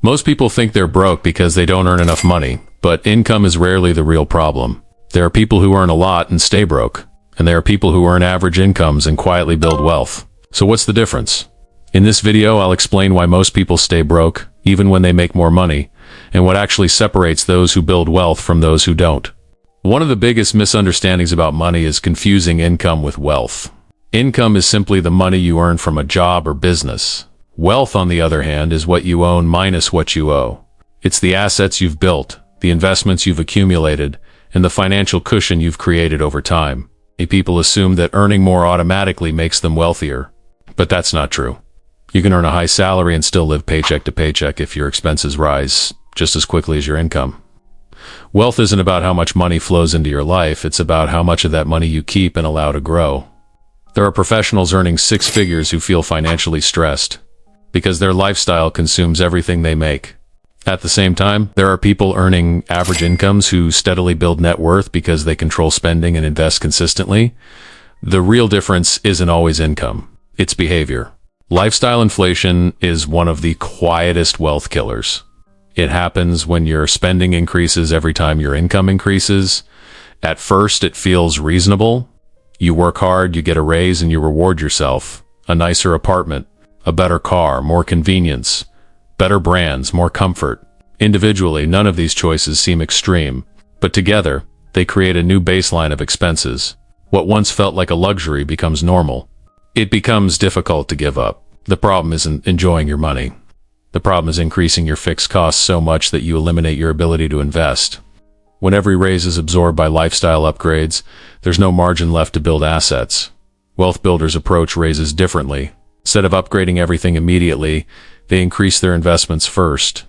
Most people think they're broke because they don't earn enough money, but income is rarely the real problem. There are people who earn a lot and stay broke, and there are people who earn average incomes and quietly build wealth. So what's the difference? In this video, I'll explain why most people stay broke, even when they make more money, and what actually separates those who build wealth from those who don't. One of the biggest misunderstandings about money is confusing income with wealth. Income is simply the money you earn from a job or business. Wealth, on the other hand, is what you own minus what you owe. It's the assets you've built, the investments you've accumulated, and the financial cushion you've created over time. People assume that earning more automatically makes them wealthier, but that's not true. You can earn a high salary and still live paycheck to paycheck if your expenses rise just as quickly as your income. Wealth isn't about how much money flows into your life, it's about how much of that money you keep and allow to grow. There are professionals earning six figures who feel financially stressed because their lifestyle consumes everything they make. At the same time, there are people earning average incomes who steadily build net worth because they control spending and invest consistently. The real difference isn't always income, it's behavior. Lifestyle inflation is one of the quietest wealth killers. It happens when your spending increases every time your income increases. At first, it feels reasonable. You work hard, you get a raise, and you reward yourself. A nicer apartment, a better car, more convenience, better brands, more comfort. Individually, none of these choices seem extreme, but together, they create a new baseline of expenses. What once felt like a luxury becomes normal. It becomes difficult to give up. The problem isn't enjoying your money. The problem is increasing your fixed costs so much that you eliminate your ability to invest. When every raise is absorbed by lifestyle upgrades, there's no margin left to build assets. Wealth builders approach raises differently. Instead of upgrading everything immediately, they increase their investments first.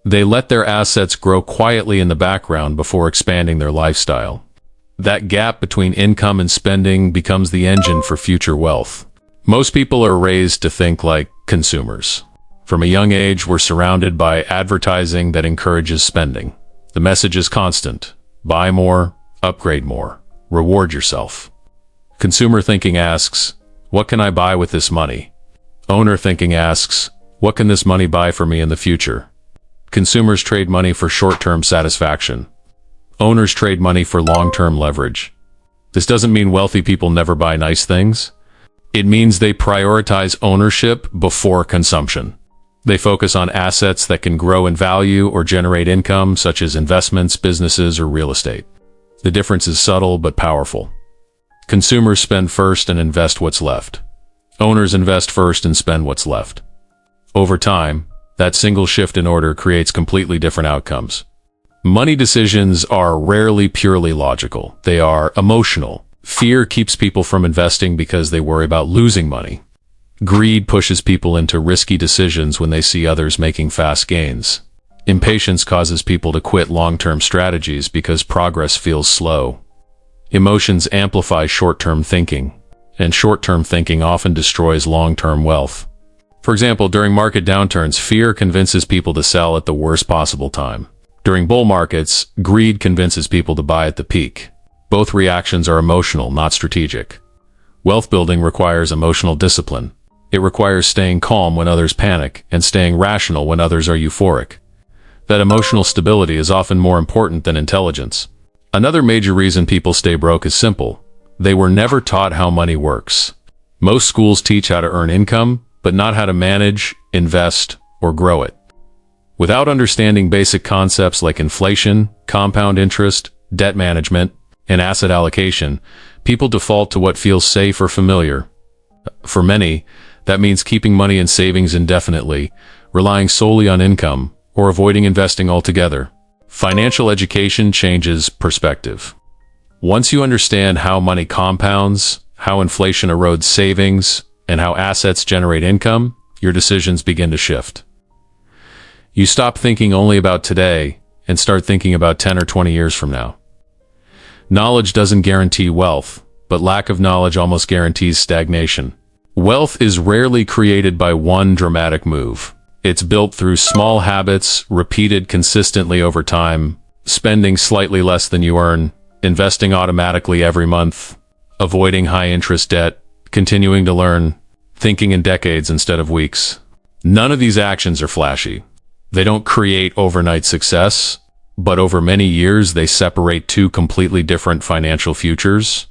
They let their assets grow quietly in the background before expanding their lifestyle. That gap between income and spending becomes the engine for future wealth. Most people are raised to think like consumers. From a young age, we're surrounded by advertising that encourages spending. The message is constant. Buy more, upgrade more, reward yourself. Consumer thinking asks, what can I buy with this money? Owner thinking asks, what can this money buy for me in the future? Consumers trade money for short-term satisfaction. Owners trade money for long-term leverage. This doesn't mean wealthy people never buy nice things. It means they prioritize ownership before consumption. They focus on assets that can grow in value or generate income, such as investments, businesses, or real estate. The difference is subtle but powerful. Consumers spend first and invest what's left. Owners invest first and spend what's left. Over time, that single shift in order creates completely different outcomes. Money decisions are rarely purely logical. They are emotional. Fear keeps people from investing because they worry about losing money. Greed pushes people into risky decisions when they see others making fast gains. Impatience causes people to quit long-term strategies because progress feels slow. Emotions amplify short-term thinking, and short-term thinking often destroys long-term wealth. For example, during market downturns, fear convinces people to sell at the worst possible time. During bull markets, greed convinces people to buy at the peak. Both reactions are emotional, not strategic. Wealth building requires emotional discipline. It requires staying calm when others panic and staying rational when others are euphoric. That emotional stability is often more important than intelligence. Another major reason people stay broke is simple. They were never taught how money works. Most schools teach how to earn income, but not how to manage, invest, or grow it. Without understanding basic concepts like inflation, compound interest, debt management, and asset allocation, people default to what feels safe or familiar. For many, that means keeping money in savings indefinitely, relying solely on income, or avoiding investing altogether. Financial education changes perspective. Once you understand how money compounds, how inflation erodes savings, and how assets generate income, your decisions begin to shift. You stop thinking only about today and start thinking about 10 or 20 years from now. Knowledge doesn't guarantee wealth, but lack of knowledge almost guarantees stagnation. Wealth is rarely created by one dramatic move. It's built through small habits, repeated consistently over time, spending slightly less than you earn, investing automatically every month, avoiding high-interest debt, continuing to learn, thinking in decades instead of weeks. None of these actions are flashy. They don't create overnight success, but over many years they separate two completely different financial futures.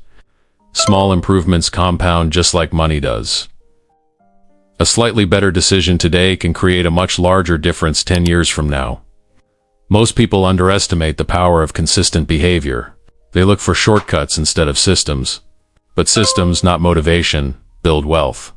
Small improvements compound just like money does. A slightly better decision today can create a much larger difference 10 years from now. Most people underestimate the power of consistent behavior. They look for shortcuts instead of systems. But systems, not motivation, build wealth.